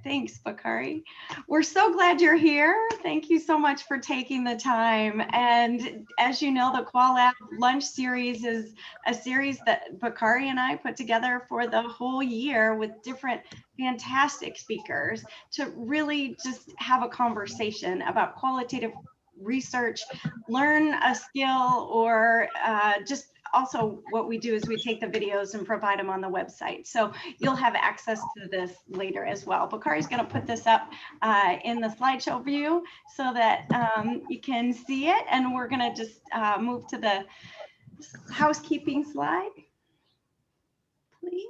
Thanks, Bakari. We're so glad you're here. Thank you so much for taking the time. And as you know, the QualLab Lunch Series is a series that Bakari and I put together for the whole year with different fantastic speakers to really just have a conversation about qualitative research, learn a skill, or just also what we do is we take the videos and provide them on the website. So you'll have access to this later as well. Bakari's going to put this up in the slideshow view so that you can see it. And we're going to just move to the housekeeping slide, please.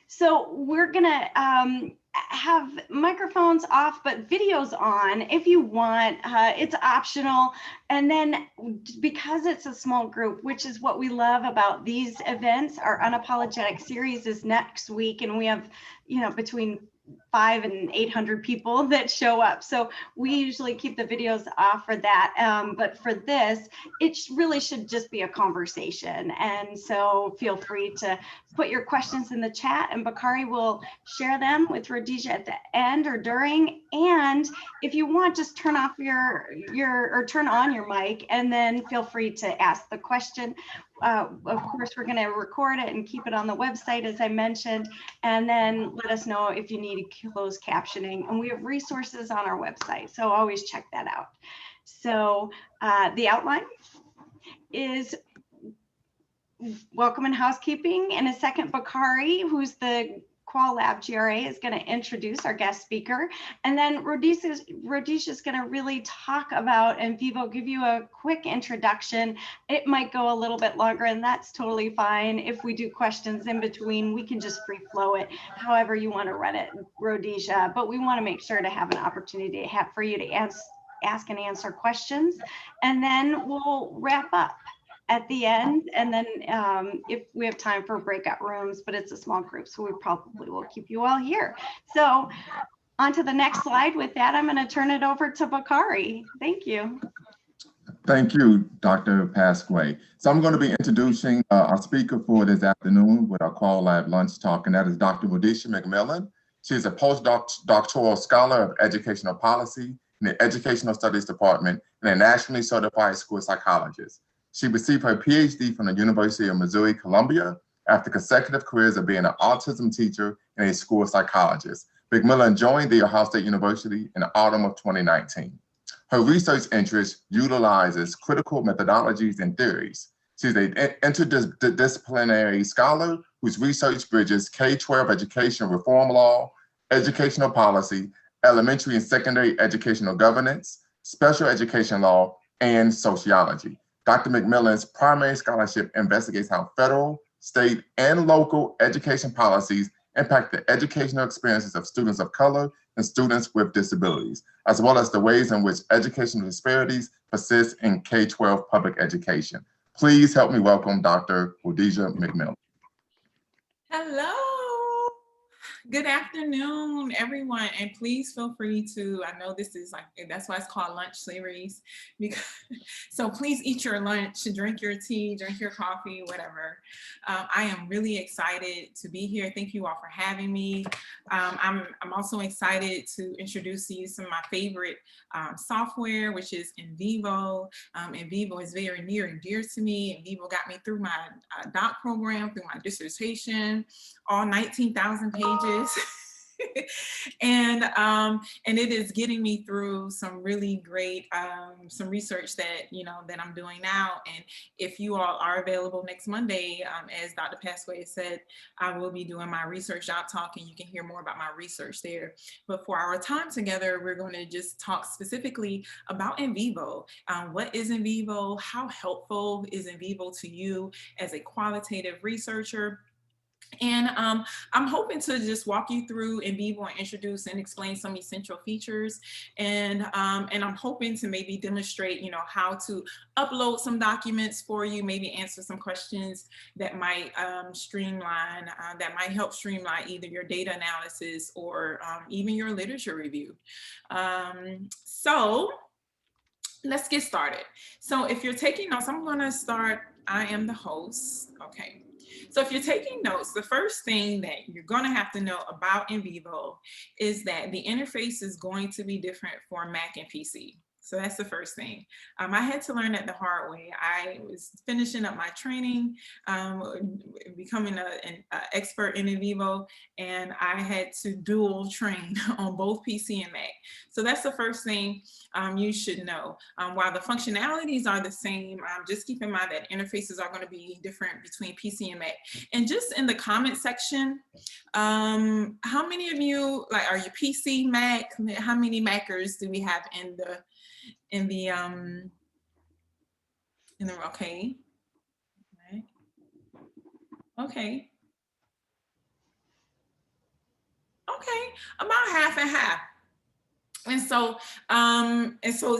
So we're going to have microphones off, but videos on if you want. It's optional. And then because it's a small group, which is what we love about these events, our Unapologetic series is next week, and we have, between 500 and 800 people that show up. So we usually keep the videos off for that. But for this, it really should just be a conversation. And so feel free to put your questions in the chat, and Bakari will share them with Rhodesia at the end or during. And if you want, just turn off or turn on your mic, and then feel free to ask the question. Of course, we're going to record it and keep it on the website, as I mentioned, and then let us know if you need closed captioning. And we have resources on our website, so always check that out. So the outline is welcome and housekeeping. In a second, Bakari, who's the QualLab GRA, is going to introduce our guest speaker, and then Rhodesia is going to really talk about NVivo, give you a quick introduction. It might go a little bit longer, and that's totally fine. If we do questions in between, we can just free flow it however you want to run it, Rhodesia. But we want to make sure to have an opportunity for you to ask and answer questions, and then we'll wrap up at the end, and then if we have time for breakout rooms, but it's a small group, so we probably will keep you all here. So on to the next slide. With that, I'm going to turn it over to Bakari. Thank you. Thank you, Dr. Pasquay. So I'm going to be introducing our speaker for this afternoon with our QualLab lunch talk, and that is Dr. Radisha Mcmillan. She is a postdoctoral scholar of educational policy in the Educational Studies Department and a nationally certified school psychologist. She received her PhD from the University of Missouri, Columbia, after consecutive careers of being an autism teacher and a school psychologist. Mcmillan joined The Ohio State University in the autumn of 2019. Her research interest utilizes critical methodologies and theories. She's an interdisciplinary scholar whose research bridges K-12 education reform law, educational policy, elementary and secondary educational governance, special education law, and sociology. Dr. Mcmillan's primary scholarship investigates how federal, state, and local education policies impact the educational experiences of students of color and students with disabilities, as well as the ways in which educational disparities persist in K-12 public education. Please help me welcome Dr. Rhodesia Mcmillan. Hello. Good afternoon, everyone, and please feel free to, I know this is that's why it's called lunch series, because, so please eat your lunch, drink your tea, drink your coffee, whatever. I am really excited to be here. Thank you all for having me. I'm also excited to introduce you some of my favorite software, which is NVivo. NVivo is very near and dear to me. NVivo got me through my doc program, through my dissertation, all 19,000 pages. And it is getting me through some really great some research that that I'm doing now. And if you all are available next Monday, as Dr. Pasquay said, I will be doing my research job talk, and you can hear more about my research there. But for our time together, we're going to just talk specifically about NVivo. What is NVivo? How helpful is NVivo to you as a qualitative researcher? And I'm hoping to just walk you through NVivo and introduce and explain some essential features. And I'm hoping to maybe demonstrate, how to upload some documents for you, maybe answer some questions that might streamline, that might help streamline either your data analysis or even your literature review. So let's get started. So if you're taking notes, I'm going to start. I am the host. Okay. So if you're taking notes, the first thing that you're going to have to know about NVivo is that the interface is going to be different for Mac and PC. So that's the first thing. I had to learn that the hard way. I was finishing up my training, becoming an expert in NVivo, and I had to dual train on both PC and Mac. So that's the first thing you should know. While the functionalities are the same, just keep in mind that interfaces are going to be different between PC and Mac. And just in the comment section, how many of you, like, are you PC, Mac? How many Mackers do we have in the okay. Okay. Okay, about half and half. And so,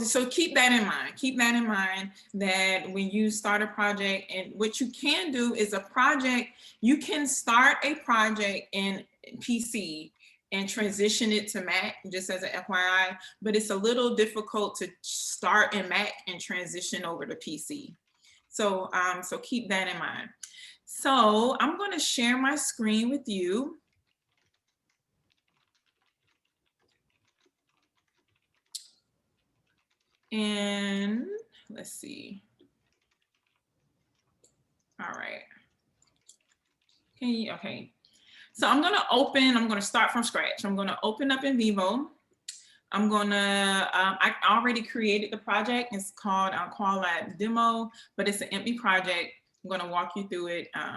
so keep that in mind. Keep that in mind that when you start a project, and what you can do is you can start a project in PC and transition it to Mac, just as an FYI, but it's a little difficult to start in Mac and transition over to PC. So, so keep that in mind. So I'm going to share my screen with you. And let's see. All right. Okay. So I'm going to start from scratch. I'm going to open up NVivo. I'm going to, I already created the project. It's called QualLab demo, but it's an empty project. I'm going to walk you through it. All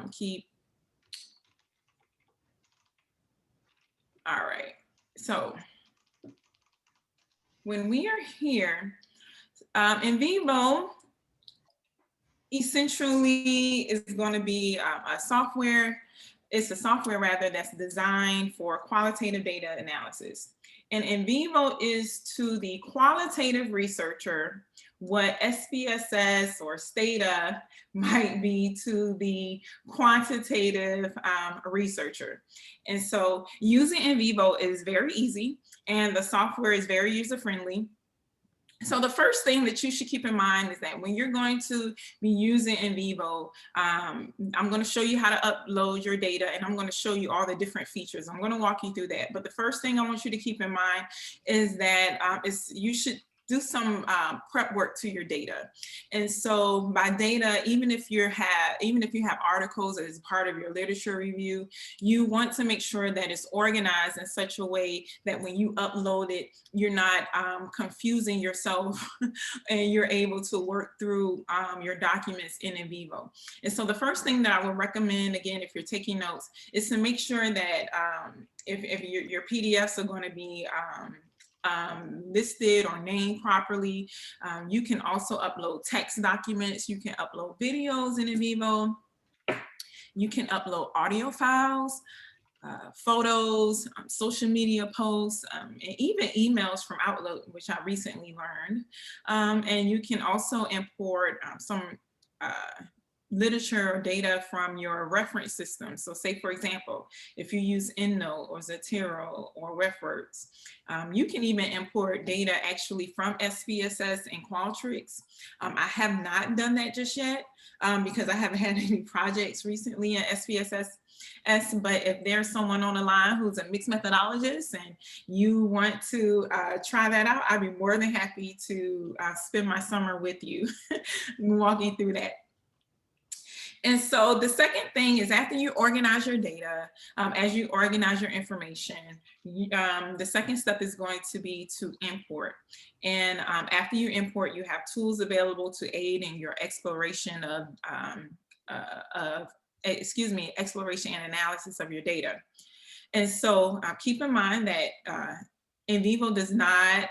right. So when we are here, NVivo essentially is going to be a software. It's a software rather that's designed for qualitative data analysis. And NVivo is to the qualitative researcher what SPSS or STATA might be to the quantitative researcher. And so using NVivo is very easy, and the software is very user-friendly. So the first thing that you should keep in mind is that when you're going to be using NVivo, I'm going to show you how to upload your data, and I'm going to show you all the different features. I'm going to walk you through that. But the first thing I want you to keep in mind is that you should do some prep work to your data. And so by data, even if you have articles as part of your literature review, you want to make sure that it's organized in such a way that when you upload it, you're not confusing yourself and you're able to work through your documents in NVivo. And so the first thing that I would recommend, again, if you're taking notes, is to make sure that if your PDFs are going to be listed or named properly. You can also upload text documents. You can upload videos in NVivo. You can upload audio files, photos, social media posts, and even emails from Outlook, which I recently learned. And you can also import some literature or data from your reference system. So say, for example, if you use EndNote or Zotero or RefWorks, you can even import data actually from SPSS and Qualtrics. I have not done that just yet because I haven't had any projects recently in SPSS. But if there's someone on the line who's a mixed methodologist and you want to try that out, I'd be more than happy to spend my summer with you walking through that. And so the second thing is, after you organize your data, as you organize your information, the second step is going to be to import. And after you import, you have tools available to aid in your exploration exploration and analysis of your data. And so keep in mind that NVivo does not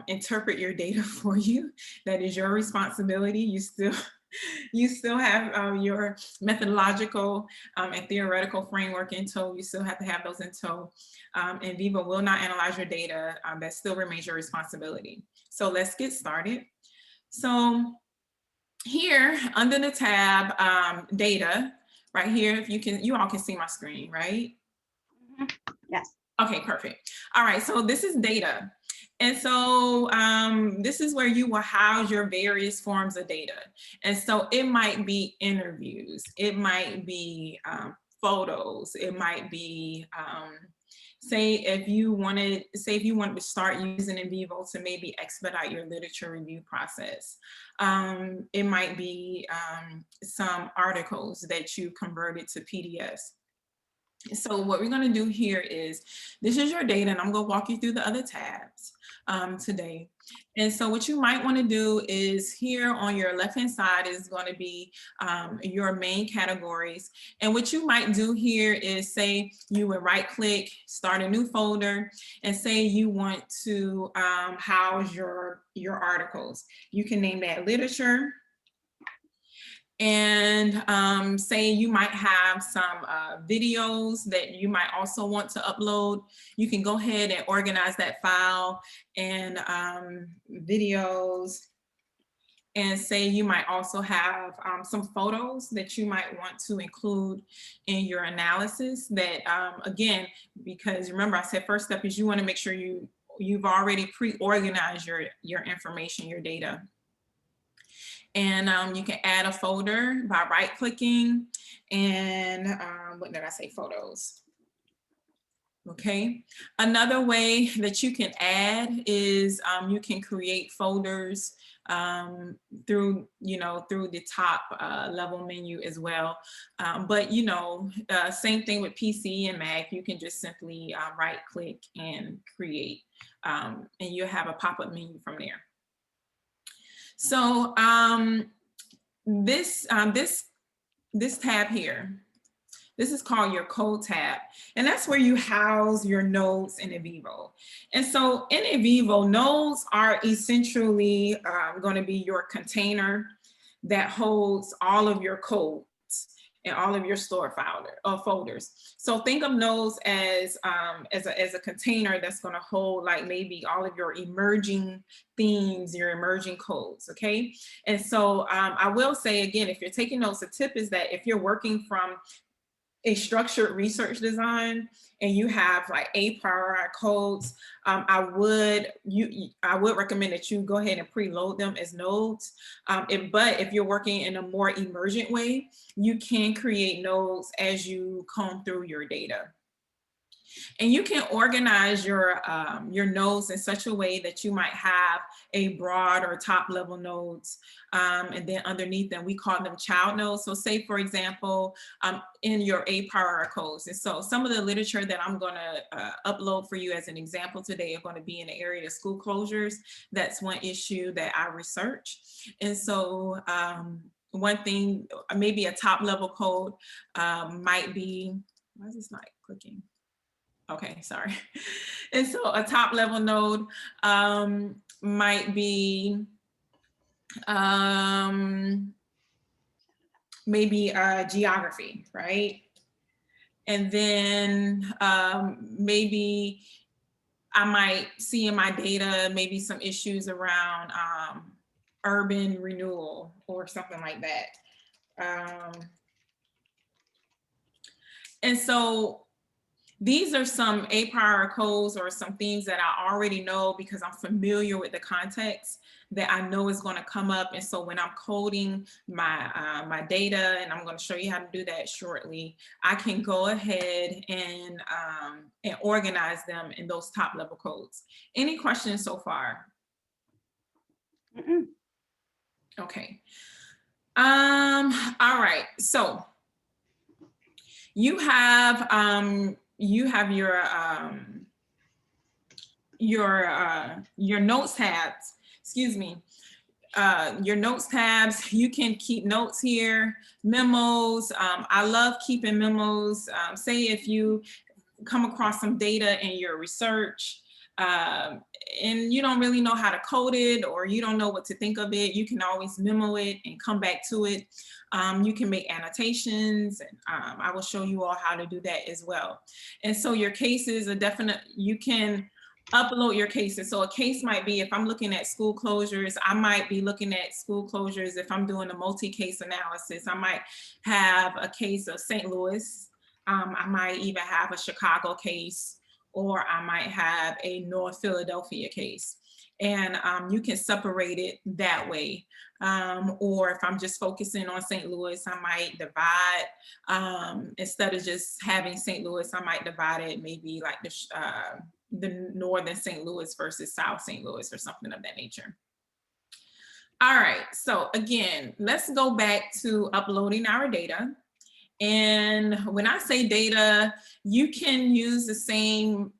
interpret your data for you. That is your responsibility. You still have your methodological and theoretical framework in tow. You still have to have those in tow. NVivo will not analyze your data. That still remains your responsibility. So let's get started. So here under the tab data, right here, if you all can see my screen, right? Yes. Okay, perfect. All right, so this is data. And so this is where you will house your various forms of data. And so it might be interviews, it might be photos, it might be, say if you wanted to start using NVivo to maybe expedite your literature review process. It might be some articles that you converted to PDFs. So what we're going to do here is, this is your data, and I'm going to walk you through the other tabs today. And so what you might want to do is, here on your left hand side is going to be your main categories. And what you might do here is, say you would right click, start a new folder, and say you want to house your articles. You can name that literature. And say you might have some videos that you might also want to upload. You can go ahead and organize that file and videos. And say you might also have some photos that you might want to include in your analysis that, again, because remember I said first step is you want to make sure you've already pre-organized your information, your data. And you can add a folder by right clicking and what did I say, photos. Okay, another way that you can add is you can create folders through the top level menu as well. But same thing with PC and Mac, you can just simply right click and create, and you'll have a pop-up menu from there. So this tab here, this is called your code tab, and that's where you house your nodes in NVivo. And so in NVivo, nodes are essentially going to be your container that holds all of your codes and all of your stored folders. So think of nodes as a container that's going to hold like maybe all of your emerging themes, your emerging codes, okay? And so I will say again, if you're taking notes, the tip is that if you're working from a structured research design and you have like a priori codes, I would recommend that you go ahead and preload them as nodes. But if you're working in a more emergent way, you can create nodes as you comb through your data. And you can organize your nodes in such a way that you might have a broad or top level nodes, and then underneath them we call them child nodes. So say for example, in your a priori codes, and so some of the literature that I'm going to upload for you as an example today are going to be in the area of school closures. That's one issue that I research. And so one thing, maybe a top level code might be, why is this not clicking? Okay, sorry. And so a top level node might be maybe geography, right? And then maybe I might see in my data maybe some issues around urban renewal or something like that. And so these are some a priori codes or some things that I already know because I'm familiar with the context that I know is going to come up. And so when I'm coding my my data, and I'm going to show you how to do that shortly, I can go ahead and organize them in those top level codes. Any questions so far? Okay. All right. So you have your notes tabs, excuse me, your notes tabs. You can keep notes here, memos. I love keeping memos. Say if you come across some data in your research and you don't really know how to code it, or you don't know what to think of it, you can always memo it and come back to it. You can make annotations, and I will show you all how to do that as well. And so your cases are definite, you can upload your cases. So a case might be, if I'm looking at school closures, I might be looking at school closures. If I'm doing a multi-case analysis, I might have a case of St. Louis. I might even have a Chicago case or I might have a North Philadelphia case. And you can separate it that way. Or if I'm just focusing on St. Louis, I might divide, instead of just having St. Louis, I might divide it maybe like the northern St. Louis versus South St. Louis or something of that nature. All right, so again, let's go back to uploading our data. And when I say data, you can use the same,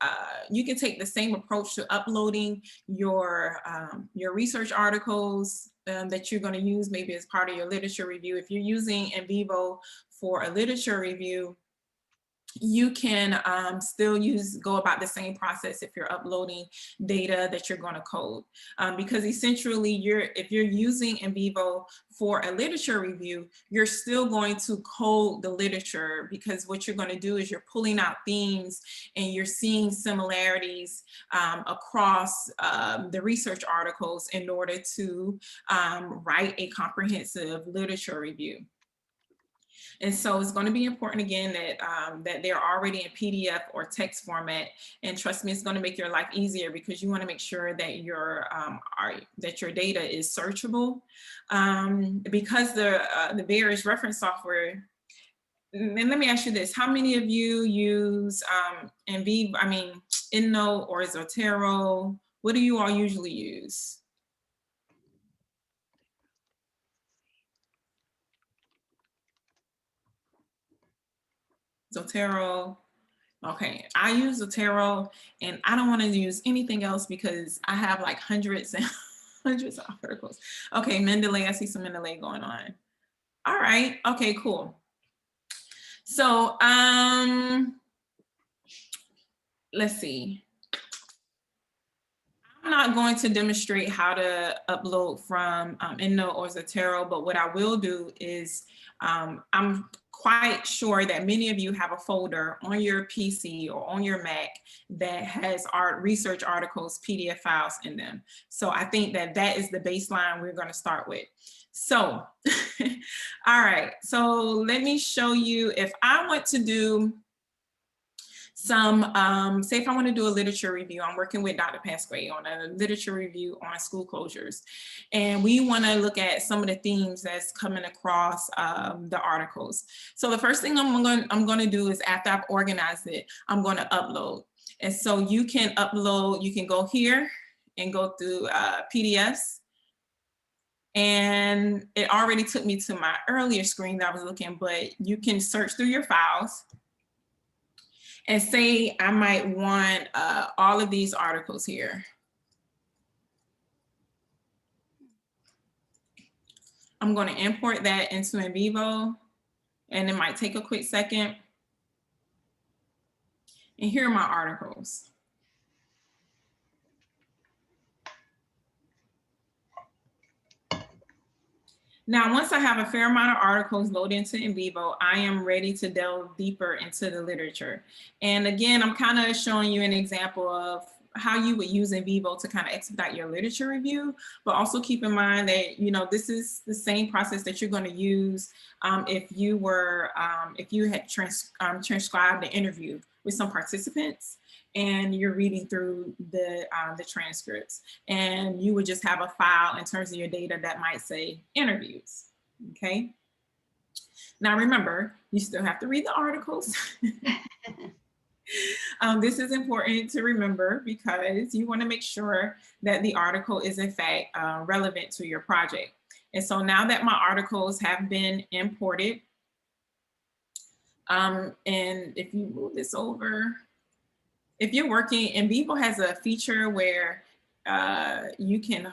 you can take the same approach to uploading your research articles that you're going to use maybe as part of your literature review. If you're using NVivo for a literature review, you can still go about the same process if you're uploading data that you're going to code, because essentially if you're using NVivo for a literature review, you're still going to code the literature, because what you're going to do is you're pulling out themes and you're seeing similarities across the research articles in order to write a comprehensive literature review. And so it's going to be important again that they're already in PDF or text format. And trust me, it's going to make your life easier, because you want to make sure that your data is searchable. Because the various reference software. And let me ask you this: how many of you use EndNote or Zotero? What do you all usually use? Zotero. Okay, I use Zotero, and I don't want to use anything else because I have like hundreds and hundreds of articles. Okay, Mendeley, I see some Mendeley going on. All right, okay, cool. So let's see. I'm not going to demonstrate how to upload from EndNote or Zotero, but what I will do is I'm quite sure that many of you have a folder on your PC or on your Mac that has our research articles, PDF files in them. So I think that is the baseline we're going to start with. So, all right, so let me show you. If I want to do some, say if I want to do a literature review, I'm working with Dr. Pasquale on a literature review on school closures. And we want to look at some of the themes that's coming across the articles. So the first thing I'm going to do is, after I've organized it, I'm going to upload. And so you can upload, you can go here and go through PDFs. And it already took me to my earlier screen that I was looking, but you can search through your files. And say I might want all of these articles here. I'm going to import that into NVivo, and it might take a quick second. And here are my articles. Now, once I have a fair amount of articles loaded into NVivo, I am ready to delve deeper into the literature. And again, I'm kind of showing you an example of how you would use NVivo to kind of expedite your literature review, but also keep in mind that, you know, this is the same process that you're going to use if you had transcribed the interview with some participants, and you're reading through the transcripts, and you would just have a file in terms of your data that might say interviews, okay? Now remember, you still have to read the articles. This is important to remember because you want to make sure that the article is in fact relevant to your project. And so now that my articles have been imported, and if you move this over, if you're working, NVivo has a feature where you can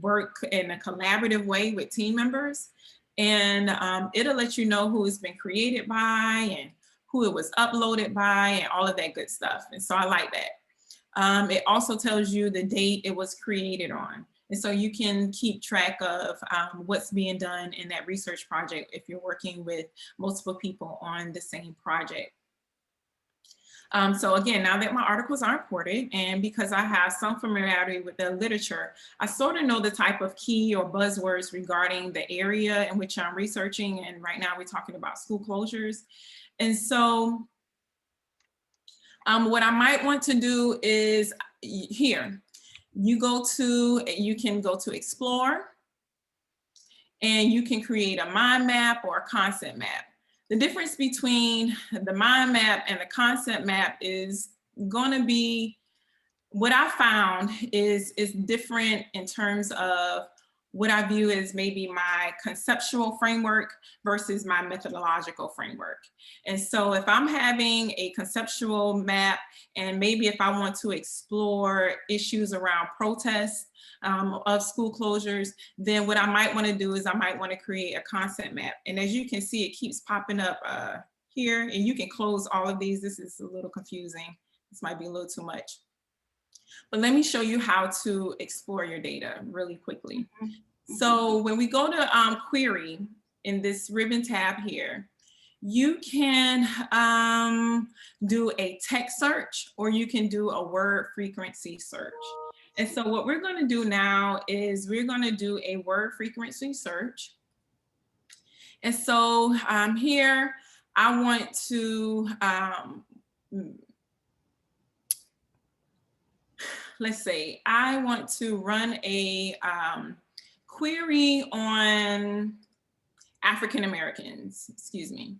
work in a collaborative way with team members, and it'll let you know who it's been created by and who it was uploaded by and all of that good stuff. And so I like that. It also tells you the date it was created on. And so you can keep track of what's being done in that research project if you're working with multiple people on the same project. So again, now that my articles are imported, and because I have some familiarity with the literature, I sort of know the type of key or buzzwords regarding the area in which I'm researching. And right now we're talking about school closures. And so What I might want to do is here, you can go to Explore, and you can create a mind map or a concept map. The difference between the mind map and the concept map is going to be, what I found is different in terms of what I view as maybe my conceptual framework versus my methodological framework. And so if I'm having a conceptual map, and maybe if I want to explore issues around protests of school closures, then what I might want to do is I might want to create a concept map. And as you can see, it keeps popping up here, and you can close all of these. This is a little confusing. This might be a little too much. But let me show you how to explore your data really quickly. So when we go to query in this ribbon tab here, you can do a text search, or you can do a word frequency search. And so what we're going to do now is we're going to do a word frequency search. And so here I want to let's say I want to run a query on African Americans, excuse me.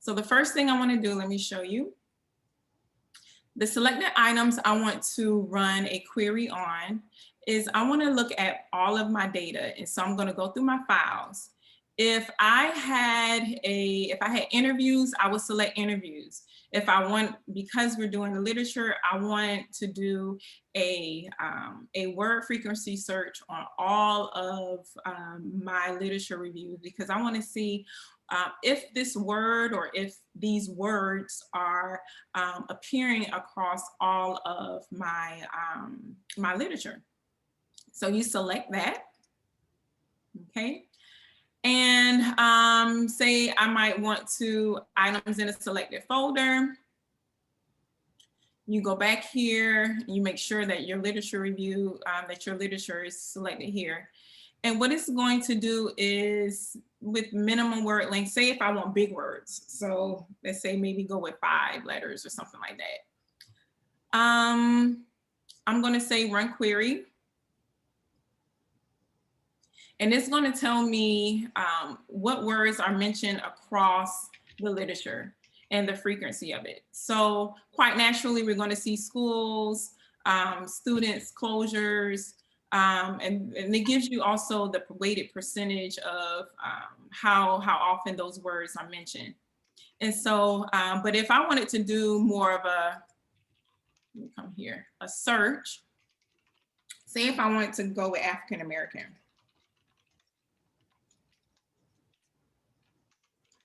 So the first thing I want to do, let me show you. The selected items I want to run a query on is I want to look at all of my data. And so I'm going to go through my files. If I had interviews, I would select interviews. If I want, because we're doing the literature, I want to do a word frequency search on all of my literature reviews, because I want to see if this word or if these words are appearing across all of my, my literature. So you select that, okay? And say I might want to items in a selected folder. You go back here, you make sure that your literature review, that your literature is selected here. And what it's going to do is, with minimum word length, say if I want big words, so let's say maybe go with 5 letters or something like that. I'm going to say run query. And it's going to tell me what words are mentioned across the literature and the frequency of it. So quite naturally, we're going to see schools, students, closures, and it gives you also the weighted percentage of how often those words are mentioned. And so, but if I wanted to do more of a, let me come here, a search, say if I wanted to go with African American.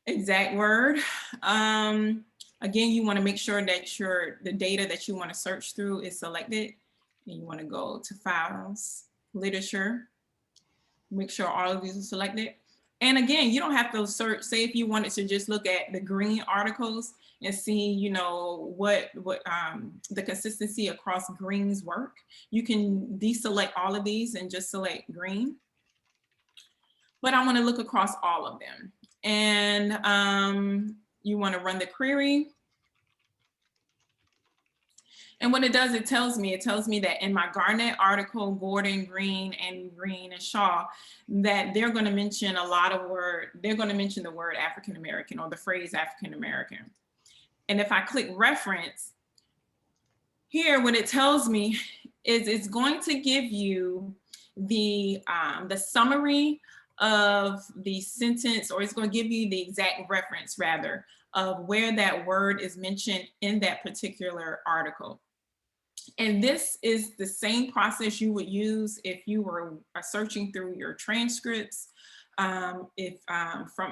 Exact word. Again, you want to make sure that the data that you want to search through is selected. And you want to go to files, literature, make sure all of these are selected. And again, you don't have to search, say if you wanted to just look at the green articles and see, you know, what the consistency across Green's work. You can deselect all of these and just select green. But I want to look across all of them. And you want to run the query. And what it does, it tells me that in my Garnett article, Gordon, Green, and Shaw, that they're going to mention they're going to mention the word African American or the phrase African American. And if I click reference, here what it tells me is it's going to give you the summary of the sentence, or it's going to give you the exact reference rather of where that word is mentioned in that particular article. And this is the same process you would use if you were searching through your transcripts, from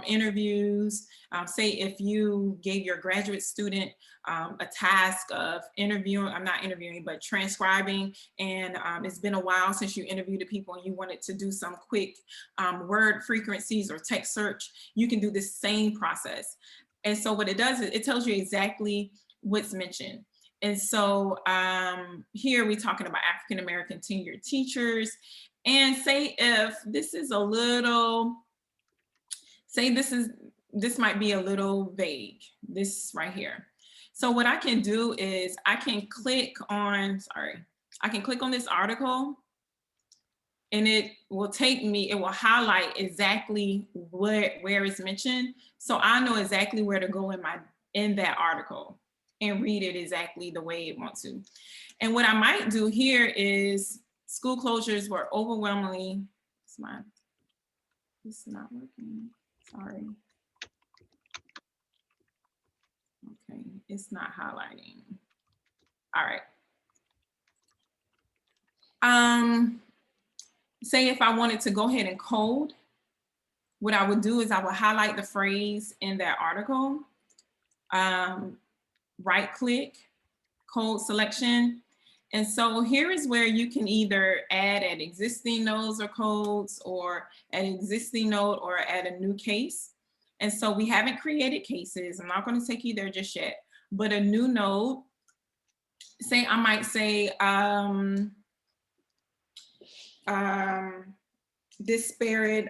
interviews. Say if you gave your graduate student a task of transcribing, and it's been a while since you interviewed the people and you wanted to do some quick word frequencies or text search, you can do the same process. And so what it does is it tells you exactly what's mentioned. And so here we're talking about African American tenured teachers. And say if this is a little, say this might be a little vague, this right here. So what I can do is I can click on, I can click on this article and it will take me, it will highlight exactly where it's mentioned. So I know exactly where to go in that article and read it exactly the way it wants to. And what I might do here is school closures were overwhelmingly, it's not working, sorry. Okay, it's not highlighting. All right. Say if I wanted to go ahead and code, what I would do is I would highlight the phrase in that article, right click, code selection. And so here is where you can either add an existing nodes or codes, or an existing node, or add a new case. And so we haven't created cases. I'm not going to take you there just yet, but a new node, say I might say disparate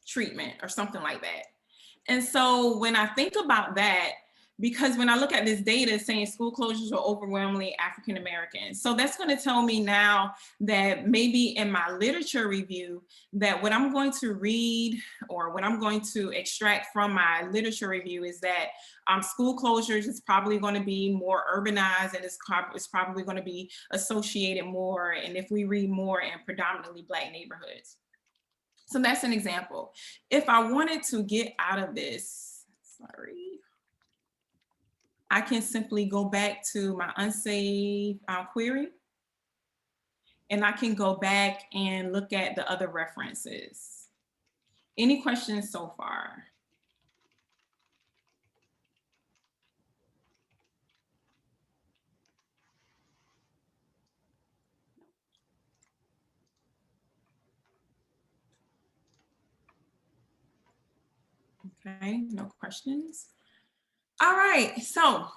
treatment or something like that. And so when I think about that, because when I look at this data saying school closures are overwhelmingly African American, so that's going to tell me now that maybe in my literature review, that what I'm going to read or what I'm going to extract from my literature review is that school closures is probably going to be more urbanized, and it's probably going to be associated more, and if we read more, in predominantly Black neighborhoods. So that's an example. If I wanted to get out of this, I can simply go back to my unsaved query, and I can go back and look at the other references. Any questions so far? Okay, no questions. All right, so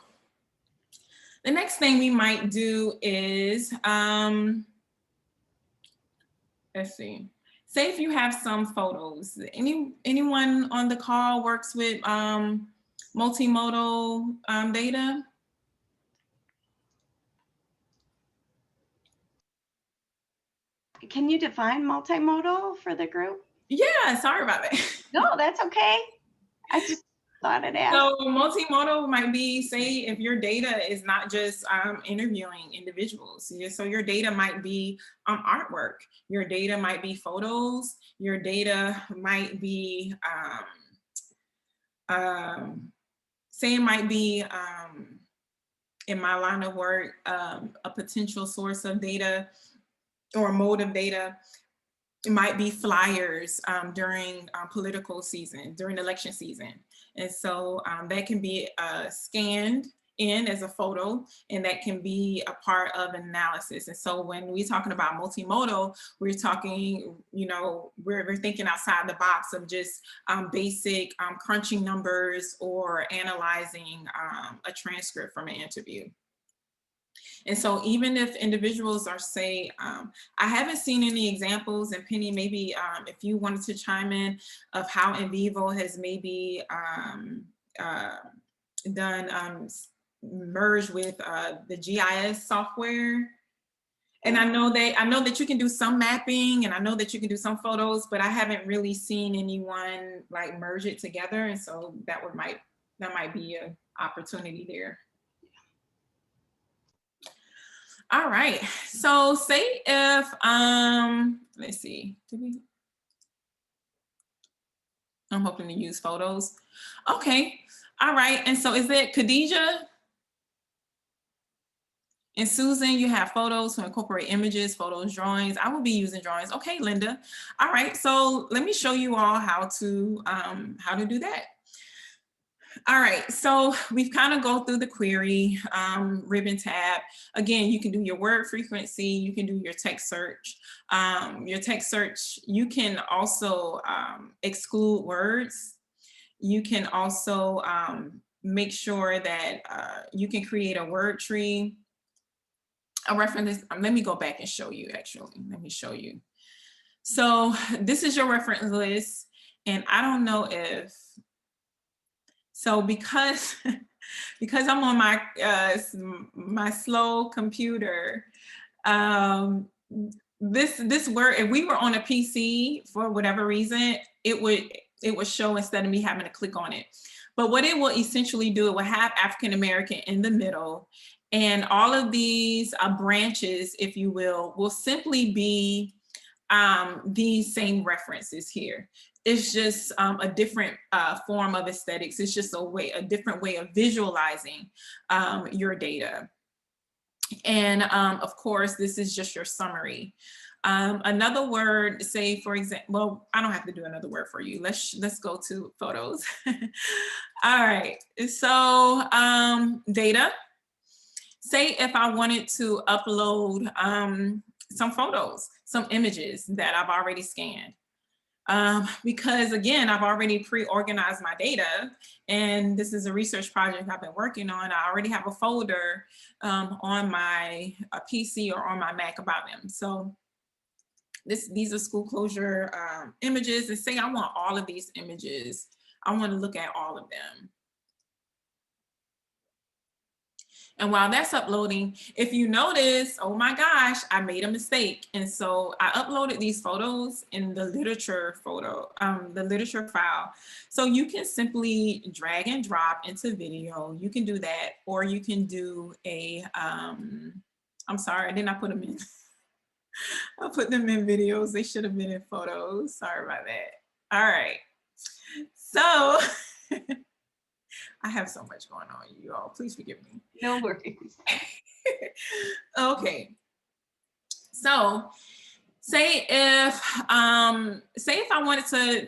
the next thing we might do is, let's see. Say if you have some photos. Anyone on the call works with multimodal data? Can you define multimodal for the group? Yeah, sorry about that. No, that's okay. I just thought I'd ask. So multimodal might be, say, if your data is not just interviewing individuals. So your data might be artwork. Your data might be photos. Your data might be, say it might be, in my line of work, a potential source of data or mode of data. It might be flyers during political season, during election season. And so that can be scanned in as a photo, and that can be a part of analysis. And so when we're talking about multimodal, we're talking, you know, we're thinking outside the box of just basic crunching numbers or analyzing a transcript from an interview. And so even if individuals are, say, I haven't seen any examples, and Penny, maybe if you wanted to chime in, of how NVivo has maybe done merge with the GIS software. And I know that you can do some mapping, and I know that you can do some photos, but I haven't really seen anyone like merge it together. And so that might be an opportunity there. All right, so say if, let's see, I'm hoping to use photos. Okay, all right, and so is it Khadija and Susan? You have photos to incorporate images, photos, drawings. I will be using drawings. Okay, Linda. All right, so let me show you all how to do that. All right, so we've kind of go through the query ribbon tab. Again, you can do your word frequency, you can do your text search. Your text search, you can also exclude words. You can also make sure that you can create a word tree. A reference, let me go back and show you actually. Let me show you. So this is your reference list, and I don't know if So because because I'm on my my slow computer, this word, if we were on a PC for whatever reason, it would show instead of me having to click on it. But what it will essentially do, it will have African American in the middle, and all of these branches, if you will simply be these same references here. It's just a different form of aesthetics. It's just a different way of visualizing your data. And of course, this is just your summary. Another word, say for example, well, I don't have to do another word for you. Let's go to photos. All right, so data. Say if I wanted to upload some photos, some images that I've already scanned. Because again, I've already pre-organized my data, and this is a research project I've been working on. I already have a folder on my PC or on my Mac about them. So these are school closure images, and say I want all of these images. I want to look at all of them. And while that's uploading, if you notice, oh my gosh, I made a mistake. And so I uploaded these photos in the literature the literature file. So you can simply drag and drop into video. You can do that, or you can do a, I'm sorry, I did not put them in. I put them in videos. They should have been in photos. Sorry about that. All right. So I have so much going on, you all. Please forgive me. No worries. Okay. So say if I wanted to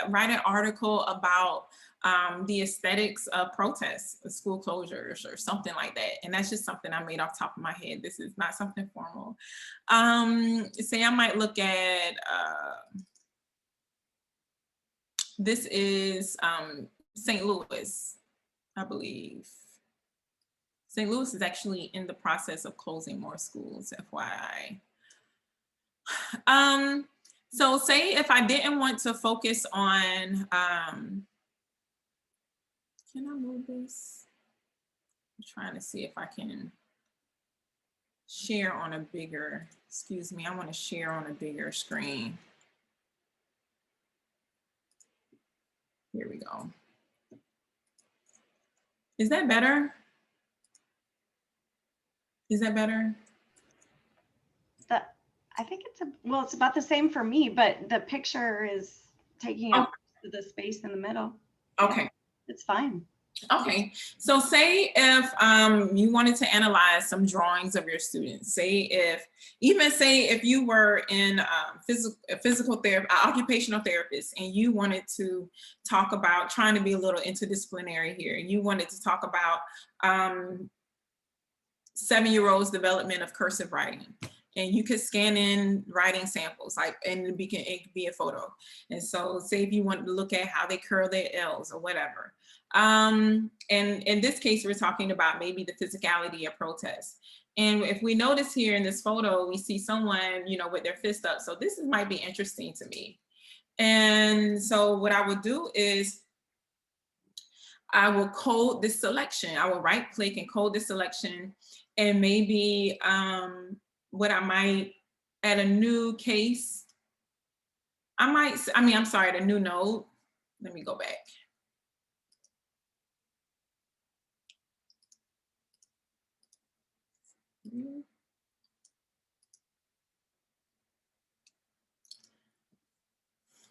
write an article about the aesthetics of protests, school closures, or something like that. And that's just something I made off the top of my head. This is not something formal. Say I might look at, this is St. Louis, I believe. St. Louis is actually in the process of closing more schools, FYI. So say if I didn't want to focus on, can I move this? I'm trying to see if I can share on a bigger, excuse me, I want to share on a bigger screen. Here we go. Is that better? Is that better? I think it's about the same for me, but the picture is taking up the space in the middle. Okay. Yeah, it's fine. Okay, so say if you wanted to analyze some drawings of your students, say if you were in physical therapy, occupational therapist, and you wanted to talk about trying to be a little interdisciplinary here, and you wanted to talk about 7-year-olds' development of cursive writing. And you could scan in writing samples, and it could be a photo. And so say if you wanted to look at how they curl their L's or whatever. And in this case, we're talking about maybe the physicality of protest. And if we notice here in this photo, we see someone, with their fist up. So this might be interesting to me. And so what I would do is I will code this selection. I will right click and code this selection, and maybe, what I might add a new case, I'm sorry, the new node. Let me go back.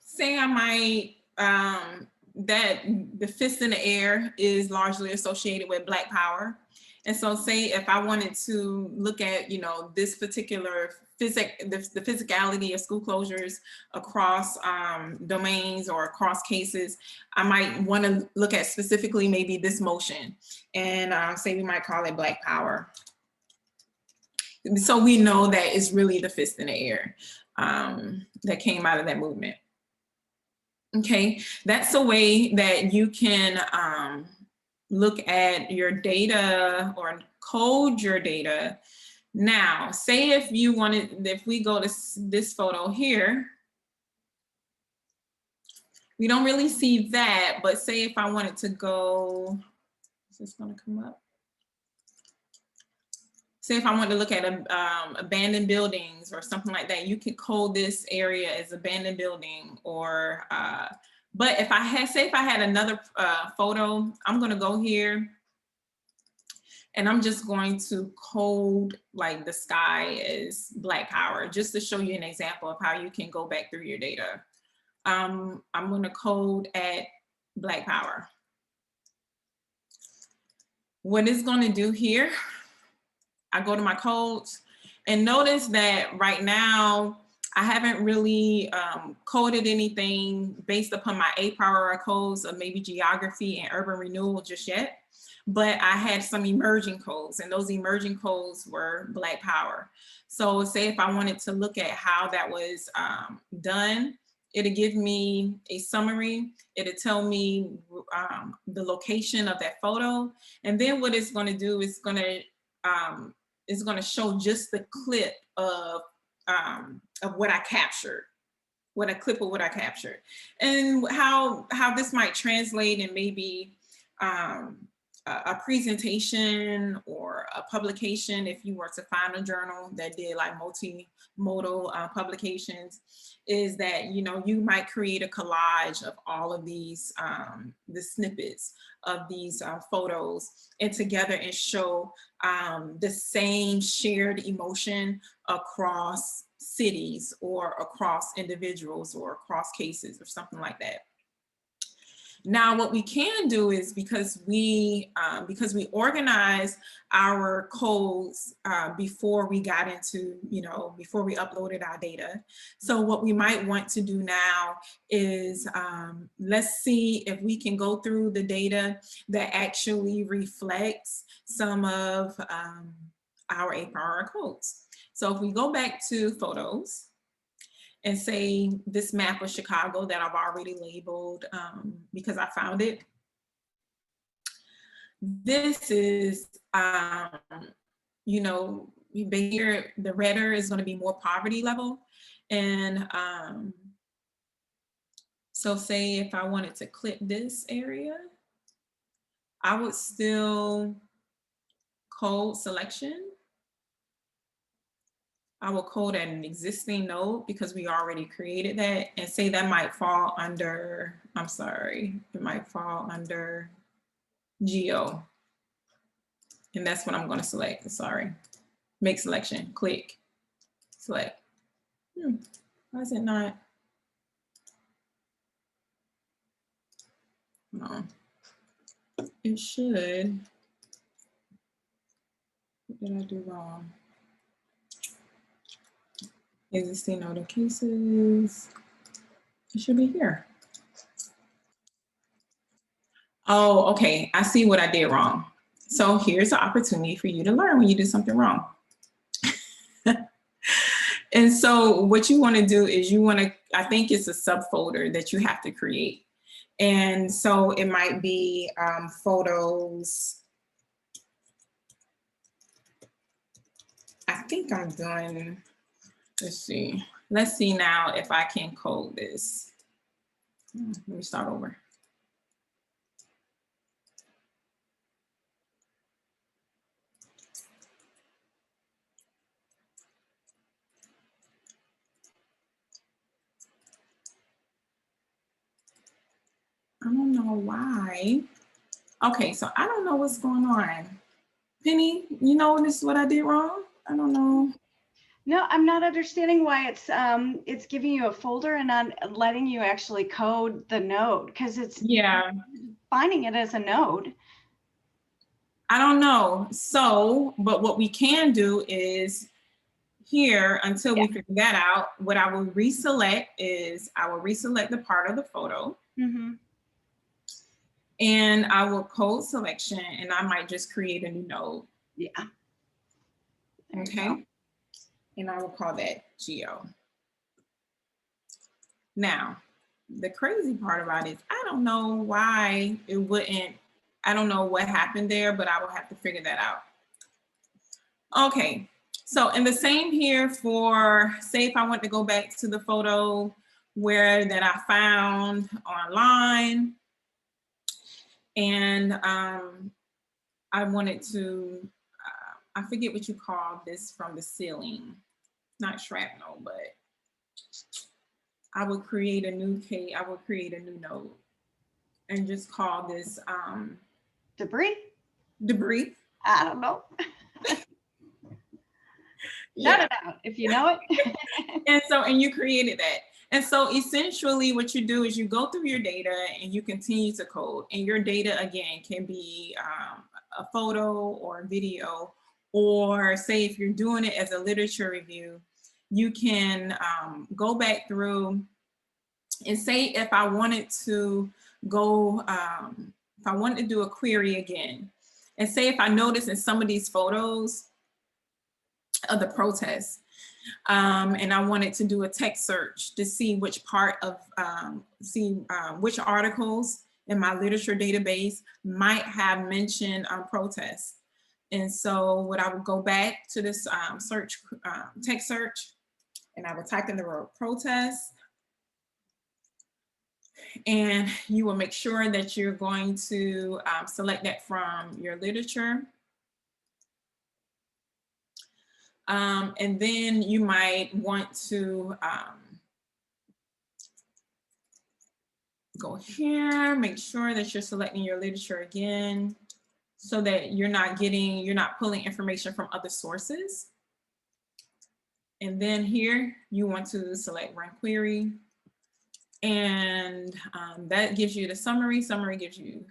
Say I might, that the fist in the air is largely associated with Black power. And so say if I wanted to look at, this particular the physicality of school closures across domains or across cases, I might want to look at specifically maybe this motion, and say we might call it Black power. So we know that it's really the fist in the air that came out of that movement. Okay, that's a way that you can look at your data or code your data. Now, say if we go to this photo here, We don't really see that, but say if I wanted to go, is this gonna come up? Say if I want to look at abandoned buildings or something like that, you could code this area as abandoned building or, but if I had, say if I had another photo, I'm gonna go here and I'm just going to code like the sky as Black power, just to show you an example of how you can go back through your data. I'm gonna code at Black power. What it's gonna do here, I go to my codes and notice that right now, I haven't really coded anything based upon my 8 power codes of maybe geography and urban renewal just yet, but I had some emerging codes and those emerging codes were Black power. So say if I wanted to look at how that was done, it'll give me a summary. It'll tell me the location of that photo. And then what it's gonna do is gonna show just the clip of what I captured, what I captured, and how this might translate in maybe a presentation or a publication. If you were to find a journal that did like multimodal publications, is that you might create a collage of all of these the snippets of these photos and together and show the same shared emotion across cities or across individuals or across cases or something like that. Now, what we can do is because we organized our codes before we got into, before we uploaded our data. So what we might want to do now is let's see if we can go through the data that actually reflects some of our 8 power codes. So if we go back to photos, and say this map of Chicago that I've already labeled because I found it. This is, here, the redder is going to be more poverty level. And so say if I wanted to clip this area, I would still code selection. I will code at an existing node because we already created that and say that might fall under, I'm sorry, it might fall under geo. And that's what I'm going to select, sorry. Make selection, click, select. Why is it not? No, it should. What did I do wrong? Existing node cases. It should be here. Oh, okay. I see what I did wrong. So here's the opportunity for you to learn when you do something wrong. And so what you want to do is you want to, I think it's a subfolder that you have to create. And so it might be photos. I think I'm done. Let's see. Let's see now if I can code this. Let me start over. I don't know why. Okay, so I don't know what's going on. Penny, you know this is what I did wrong? I don't know. No, I'm not understanding why it's giving you a folder and not letting you actually code the node because it's finding it as a node. I don't know. So, but what we can do is here until we figure that out, what I will reselect is I will reselect the part of the photo. And I will code selection and I might just create a new node. Yeah. Okay. And I will call that geo. Now, the crazy part about it is I don't know why it wouldn't, I don't know what happened there, but I will have to figure that out. Okay, so and the same here for, say if I want to go back to the photo that I found online. And I wanted to, I forget what you call this from the ceiling, not shrapnel, but I would create a new node and just call this Debris? debris. I don't know. Yeah. Shout it out if you know it. And you created that. And so essentially what you do is you go through your data and you continue to code, and your data again can be a photo or a video, or say if you're doing it as a literature review, you can go back through and say if I wanted to go, if I wanted to do a query again, and say if I notice in some of these photos of the protests, and I wanted to do a text search to see which part of, which articles in my literature database might have mentioned protests. And so what I would go back to this text search, and I would type in the word protest. And you will make sure that you're going to select that from your literature. And then you might want to go here, make sure that you're selecting your literature again so that you're not pulling information from other sources. And then here you want to select run query. And that gives you the summary. Summary gives you,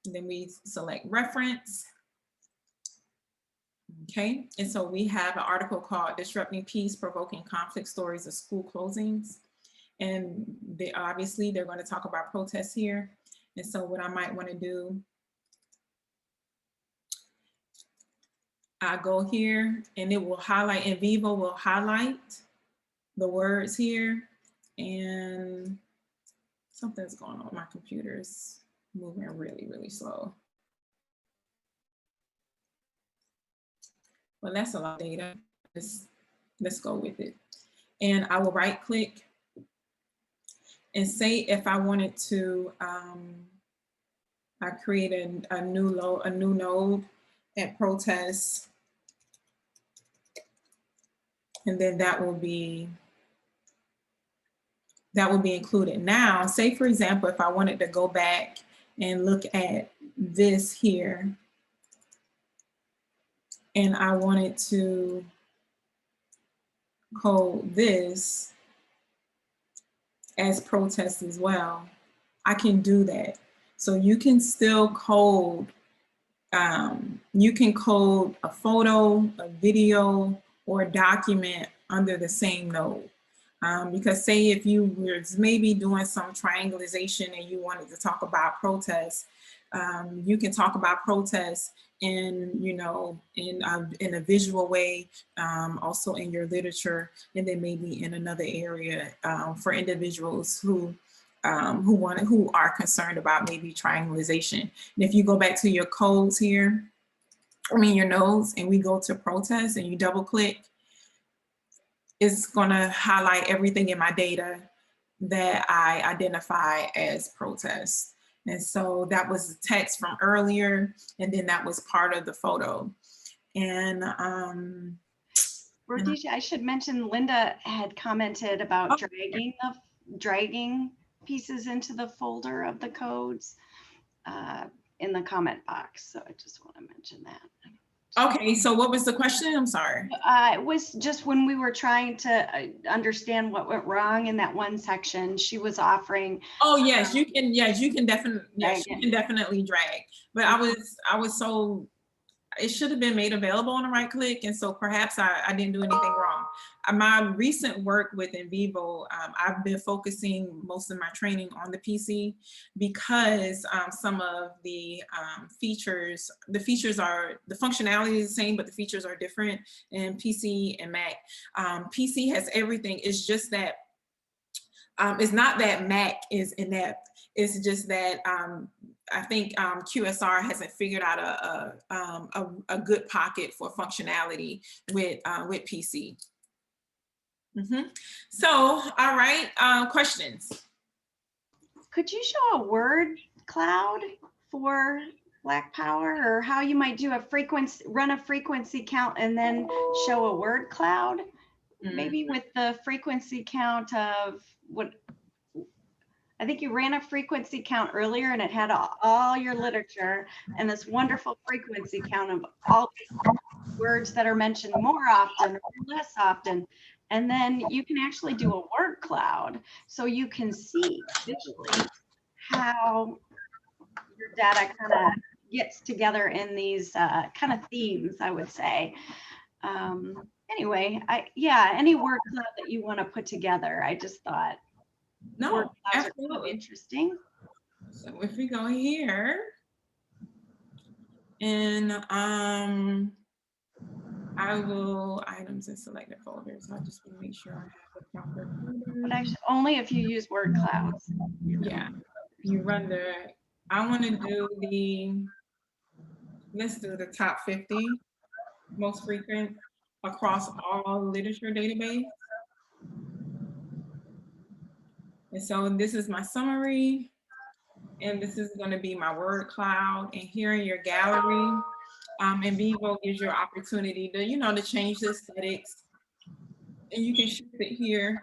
then we select reference. Okay, and so we have an article called Disrupting Peace, Provoking Conflict Stories of School Closings. And obviously they're going to talk about protests here. And so what I might want to do, I go here and it will highlight, NVivo will highlight the words here, and something's going on. My computer's moving really, really slow. Well, that's a lot of data. Let's go with it. And I will right click and say if I wanted to, I create a new node at protests. And then that will be included. Now, say for example, if I wanted to go back and look at this here, and I wanted to code this as protest as well, I can do that. So you can still code, you can code a photo, a video, or a document under the same node. Because say if you were maybe doing some triangulation and you wanted to talk about protests, you can talk about protests in, in a visual way, also in your literature, and then maybe in another area for individuals who are concerned about maybe triangulation. And if you go back to your codes here, your nodes, and we go to protests and you double click, it's gonna highlight everything in my data that I identify as protests. And so that was the text from earlier, and then that was part of the photo. And Rhodesia, I should mention Linda had commented about dragging pieces into the folder of the codes in the comment box. So I just want to mention that. Okay, so what was the question? I'm sorry. It was just when we were trying to understand what went wrong in that one section, she was offering. Oh yes, you can. Yes, you can definitely. Yes, you can definitely drag. But I was so, it should have been made available on a right click, and so perhaps I didn't do anything wrong. My recent work with NVivo, I've been focusing most of my training on the PC because some of the features, the functionality is the same, but the features are different in PC and Mac. PC has everything. It's just that it's not that Mac is inept. It's just that I think QSR hasn't figured out a good pocket for functionality with PC. So, all right, questions. Could you show a word cloud for Black Power, or how you might do a frequency, run a frequency count and then show a word cloud? Maybe with the frequency count of what, I think you ran a frequency count earlier and it had all your literature and this wonderful frequency count of all words that are mentioned more often or less often. And then you can actually do a word cloud so you can see visually how your data kind of gets together in these kind of themes, I would say. Anyway, yeah, any word cloud that you want to put together, I just thought word No, clouds are absolutely. kind of interesting. So if we go here, and I will items and selected folders. So I just want to make sure I have the proper folder. But actually, only if you use word clouds. Yeah, you run the, I want to do the, let's do the top 50 most frequent across all literature database. And so this is my summary, and this is going to be my word cloud. And here in your gallery, NVivo gives you an opportunity to, you know, to change the aesthetics, and you can shift it here.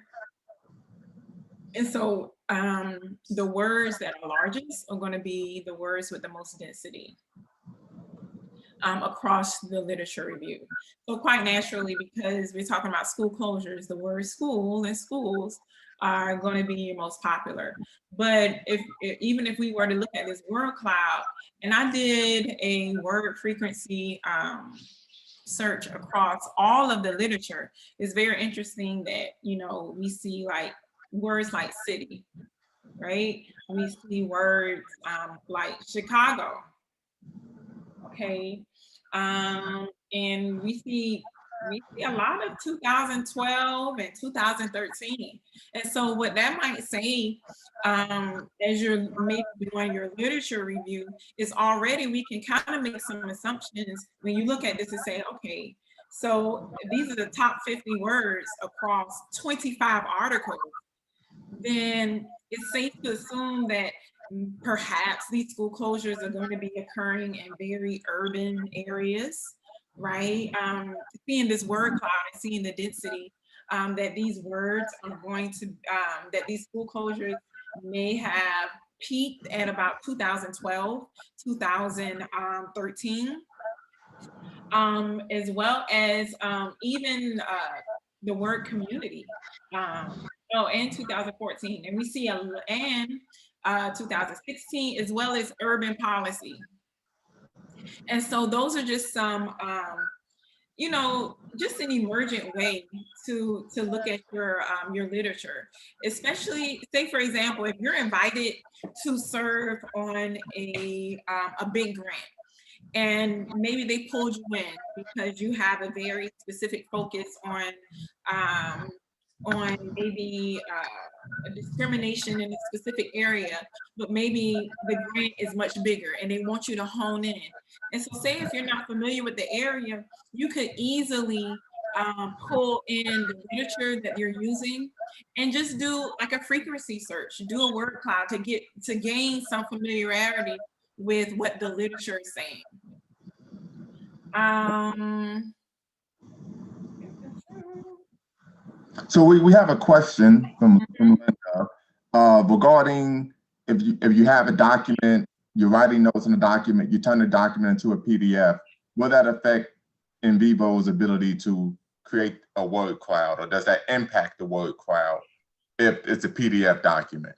And so the words that are largest are going to be the words with the most density across the literature review. So quite naturally, because we're talking about school closures, the word school and schools are going to be your most popular. But even if we were to look at this word cloud, and I did a word frequency search across all of the literature, it's very interesting that, you know, we see like words like city, right? We see words like Chicago, okay? And we see a lot of 2012 and 2013. And so what that might say, as you're maybe doing your literature review, is already we can kind of make some assumptions when you look at this and say, okay, so these are the top 50 words across 25 articles, then it's safe to assume that perhaps these school closures are going to be occurring in very urban areas, right? Seeing this word cloud and seeing the density, that these words are going to, that these school closures may have peaked at about 2012, 2013, as well as even the word community. In 2014, and we see and 2016, as well as urban policy. And so those are just some, you know, just an emergent way to look at your literature, especially say, for example, if you're invited to serve on a big grant, and maybe they pulled you in because you have a very specific focus on maybe a discrimination in a specific area, but maybe the grant is much bigger and they want you to hone in. And so say if you're not familiar with the area, you could easily pull in the literature that you're using and just do like a frequency search, do a word cloud to gain some familiarity with what the literature is saying. So we have a question from Linda regarding if you have a document, you're writing notes in a document, you turn the document into a PDF, will that affect NVivo's ability to create a word cloud, or does that impact the word cloud if it's a PDF document?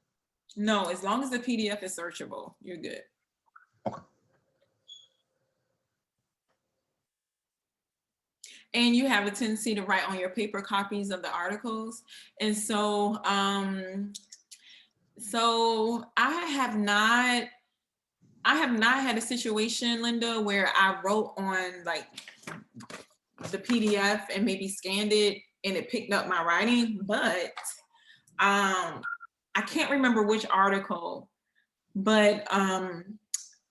No, as long as the PDF is searchable, you're good. Okay. And you have a tendency to write on your paper copies of the articles. And so, so I have not had a situation, Linda, where I wrote on like the PDF and maybe scanned it and it picked up my writing, but I can't remember which article, but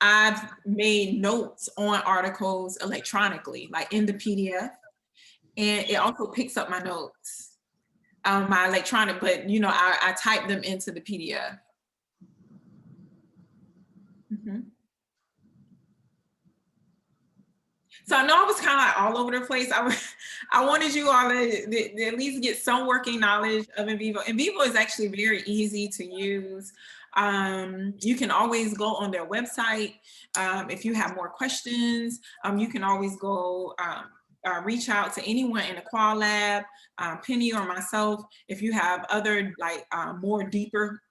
I've made notes on articles electronically, like in the PDF, and it also picks up my notes. my electronic, but you know, I type them into the PDF. So I know I was kind of like all over the place. I wanted you all to at least get some working knowledge of NVivo. NVivo is actually very easy to use. You can always go on their website. If you have more questions, you can always go reach out to anyone in the QualLab, Penny or myself, if you have other like more deeper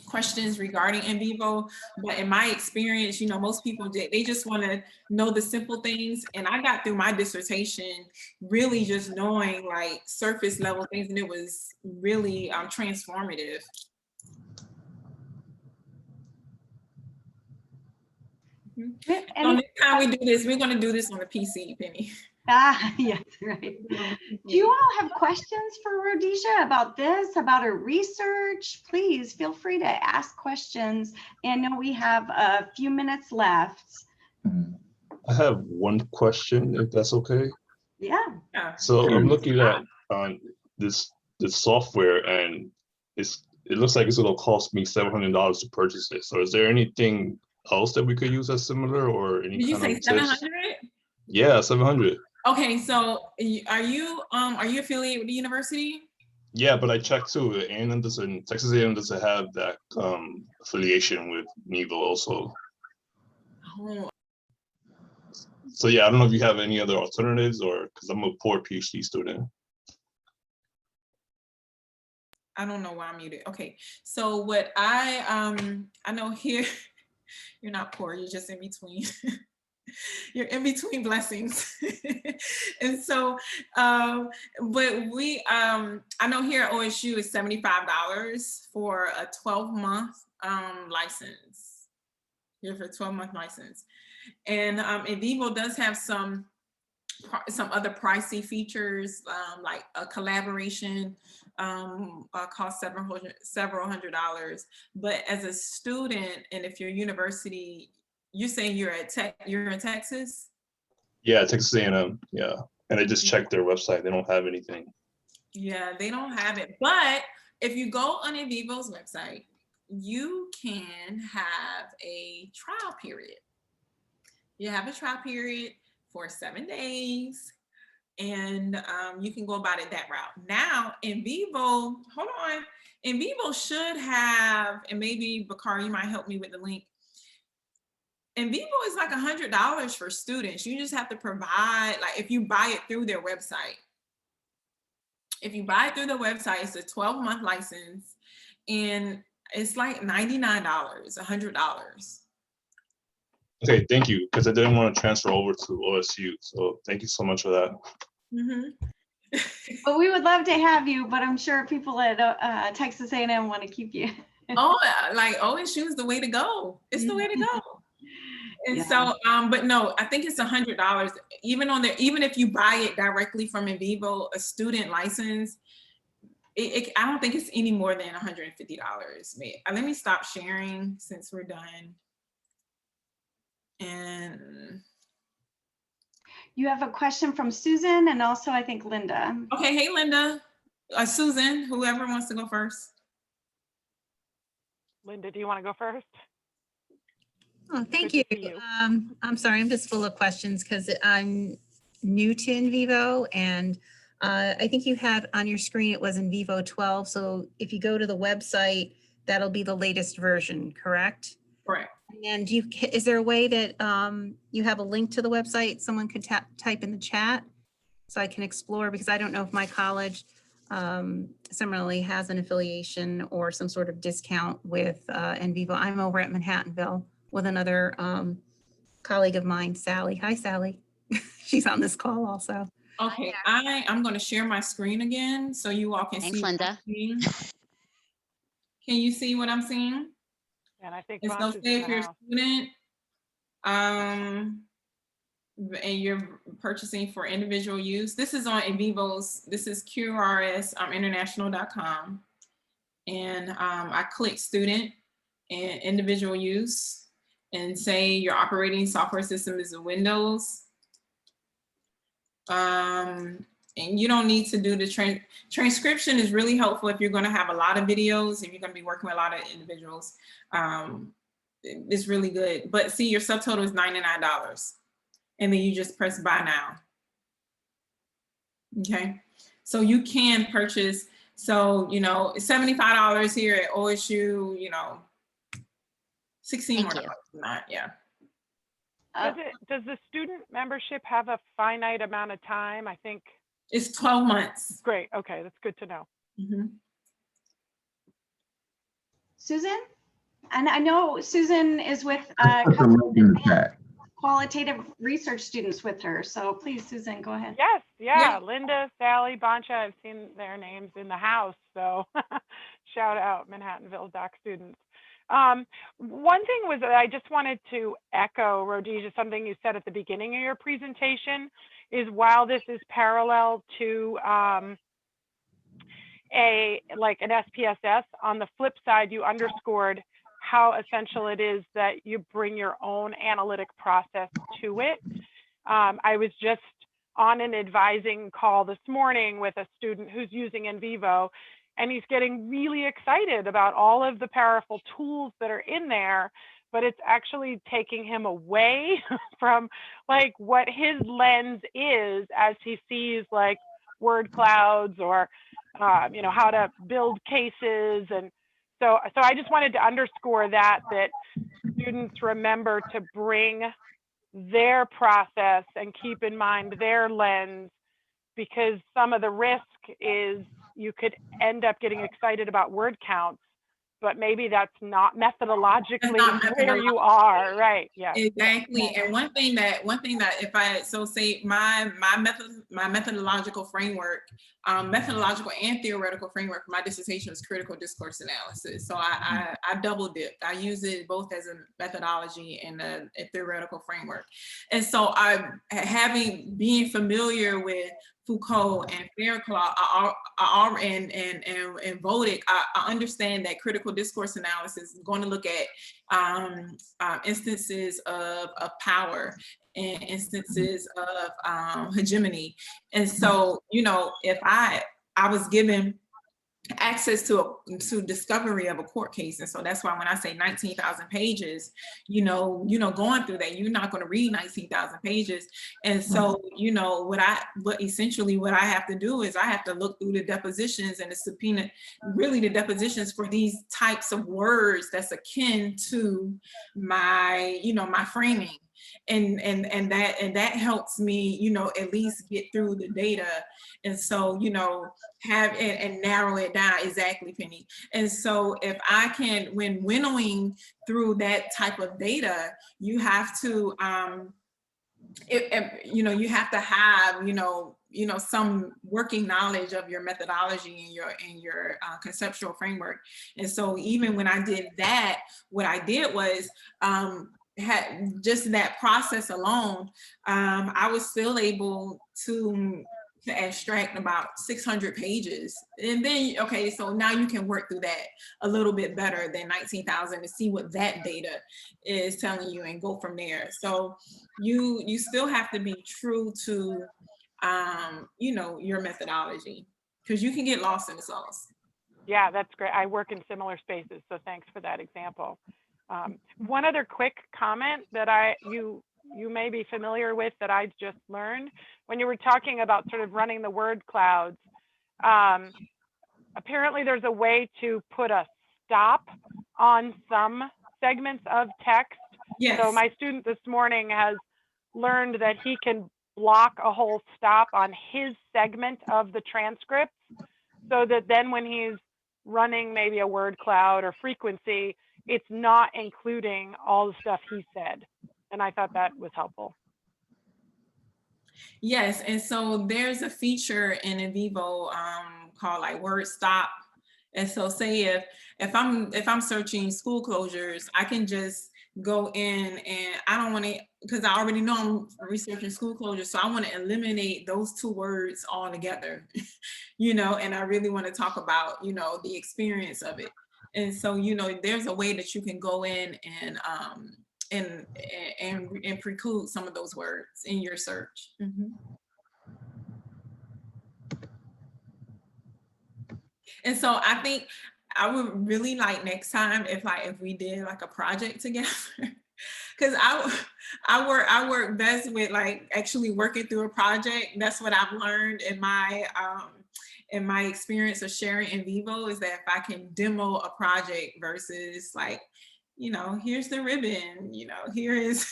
questions regarding NVivo. But in my experience, you know, most people, they just want to know the simple things. And I got through my dissertation really just knowing like surface level things, and it was really transformative. So next time we do this, we're going to do this on the PC, Penny. Ah, yes, right. Do you all have questions for Rhodesia about this, about her research? Please feel free to ask questions. And I know we have a few minutes left. I have one question, if that's okay. Yeah. So I'm looking at this software, and it looks like it's going to cost me $700 to purchase it. So is there anything else that we could use that's similar, or any? Did you say 700? Yeah, 700. Okay, so are you affiliated with the university? Yeah, but I checked too. Texas A&M doesn't have that affiliation with NVivo also. Oh. So yeah, I don't know if you have any other alternatives, or because I'm a poor PhD student. I don't know why I'm muted. Okay, so what I know here, you're not poor, you're just in between. You're in between blessings. And so, but we, I know here at OSU is $75 for a 12-month license. Here for a 12-month license. And NVivo does have some other pricey features, like a collaboration cost several hundred dollars. But as a student, and if your university, you're saying you're in Texas? Yeah, Texas A&M. Yeah, and I just checked their website. They don't have anything. Yeah, they don't have it. But if you go on NVivo's website, you can have a trial period. You have a trial period for 7 days, and you can go about it that route. Now, NVivo, hold on, NVivo should have, and maybe Bakar, you might help me with the link. NVivo is like $100 for students. You just have to provide, like if you buy it through their website. If you buy it through the website, it's a 12-month license, and it's like $99, $100. Okay, thank you, because I didn't want to transfer over to OSU. So thank you so much for that. Well, we would love to have you, but I'm sure people at Texas A&M want to keep you. Oh, like OSU is the way to go. It's the way to go. And yeah. So, but no, I think it's $100. Even on there, even if you buy it directly from NVivo, a student license, I don't think it's any more than $150. Let me stop sharing since we're done. And you have a question from Susan, and also I think Linda. Okay, hey Linda, Susan, whoever wants to go first. Linda, do you want to go first? Oh, thank you. I'm sorry, I'm just full of questions because I'm new to NVivo, and I think you had on your screen, it was NVivo 12. So if you go to the website, that'll be the latest version, correct? Correct. And is there a way that you have a link to the website someone could type in the chat so I can explore, because I don't know if my college similarly has an affiliation or some sort of discount with NVivo. I'm over at Manhattanville with another colleague of mine, Sally. Hi, Sally. She's on this call also. Okay, I'm going to share my screen again so you all can see. Thanks, Linda. Can you see what I'm seeing? And I think so say if you're a student and you're purchasing for individual use, this is on NVivo's, this is QRSinternational.com. And I click student and individual use, and say your operating software system is a Windows. And you don't need to do the transcription is really helpful if you're going to have a lot of videos, if you're going to be working with a lot of individuals. It's really good. But see, your subtotal is $99. And then you just press buy now. Okay. So you can purchase. So, you know, $75 here at OSU, you know, 16 more dollars than that. Yeah. Does the student membership have a finite amount of time? I think It's 12 months. great. Okay, that's good to know. Mm-hmm. Susan? And I know Susan is with Put the link in the chat. qualitative research students with her. So please, Susan, go ahead. Yes, yeah, Yeah. Linda, Sally, Boncha, I've seen their names in the house. So shout out Manhattanville Doc students. One thing was that I just wanted to echo, Rhodesia, something you said at the beginning of your presentation, is while this is parallel to an SPSS, on the flip side, you underscored how essential it is that you bring your own analytic process to it. I was just on an advising call this morning with a student who's using NVivo, and he's getting really excited about all of the powerful tools that are in there, but it's actually taking him away from like what his lens is as he sees like word clouds or you know, how to build cases. And so I just wanted to underscore that students remember to bring their process and keep in mind their lens, because some of the risk is you could end up getting excited about word counts, but maybe that's not methodologically where you are, right? Yeah. Exactly. And one thing that if I say my methodological framework, methodological and theoretical framework for my dissertation was critical discourse analysis. So I double dipped. I use it both as a methodology and a theoretical framework. And so being familiar with Foucault and Fairclough and Vodic, I understand that critical discourse analysis is going to look at instances of power and instances of hegemony. And so, you know, if I was given access to discovery of a court case, and so that's why when I say 19,000 pages, you know, going through that, you're not going to read 19,000 pages. And so, you know, what I have to do is I have to look through the depositions and the subpoena, really the depositions for these types of words that's akin to my, you know, my framing. And that helps me, you know, at least get through the data. And so, you know, have it and narrow it down. Exactly, Penny. And so if I can, when winnowing through that type of data, you have to, you know, you have to have, you know, some working knowledge of your methodology and your conceptual framework. And so even when I did that, what I did was, had just that process alone, I was still able to abstract about 600 pages. And then, okay, so now you can work through that a little bit better than 19,000 to see what that data is telling you and go from there. So you still have to be true to, you know, your methodology, because you can get lost in the sauce. Yeah, that's great. I work in similar spaces, so thanks for that example. One other quick comment that you may be familiar with that I just learned when you were talking about sort of running the word clouds. Apparently there's a way to put a stop on some segments of text. Yes. So my student this morning has learned that he can block a whole stop on his segment of the transcript, so that then when he's running maybe a word cloud or frequency, it's not including all the stuff he said. And I thought that was helpful. Yes, and so there's a feature in NVivo called like word stop. And so say if I'm searching school closures, I can just go in, and I don't want to, because I already know I'm researching school closures, so I want to eliminate those two words altogether, you know, and I really want to talk about, you know, the experience of it. And so, you know, there's a way that you can go in and preclude some of those words in your search. Mm-hmm. And so I think I would really like next time if we did like a project together. Because I work best with like actually working through a project. That's what I've learned in my experience of sharing NVivo, is that if I can demo a project versus like, you know, here's the ribbon, you know, here is.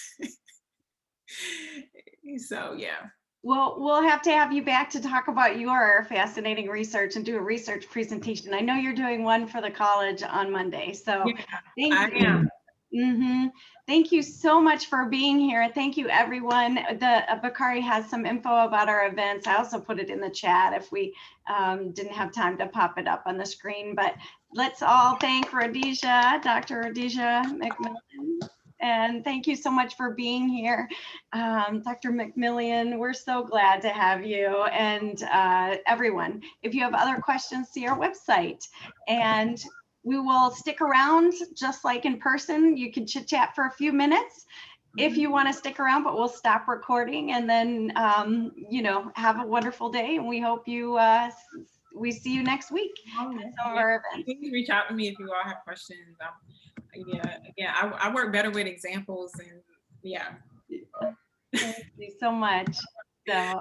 So yeah. Well, we'll have to have you back to talk about your fascinating research and do a research presentation. I know you're doing one for the college on Monday, so Yeah, thank you. Thank you so much for being here. Thank you, everyone. Bakari has some info about our events. I also put it in the chat if we didn't have time to pop it up on the screen, but let's all thank Rhodesia, Dr. Rhodesia Mcmillan. And thank you so much for being here. Dr. McMillian, we're so glad to have you, and everyone. If you have other questions, see our website. And we will stick around just like in person. You can chit chat for a few minutes if you want to stick around, but we'll stop recording, and then, you know, have a wonderful day. And we hope we see you next week at some of our events. Please reach out to me if you all have questions. I work better with examples, and yeah. Thank you so much. So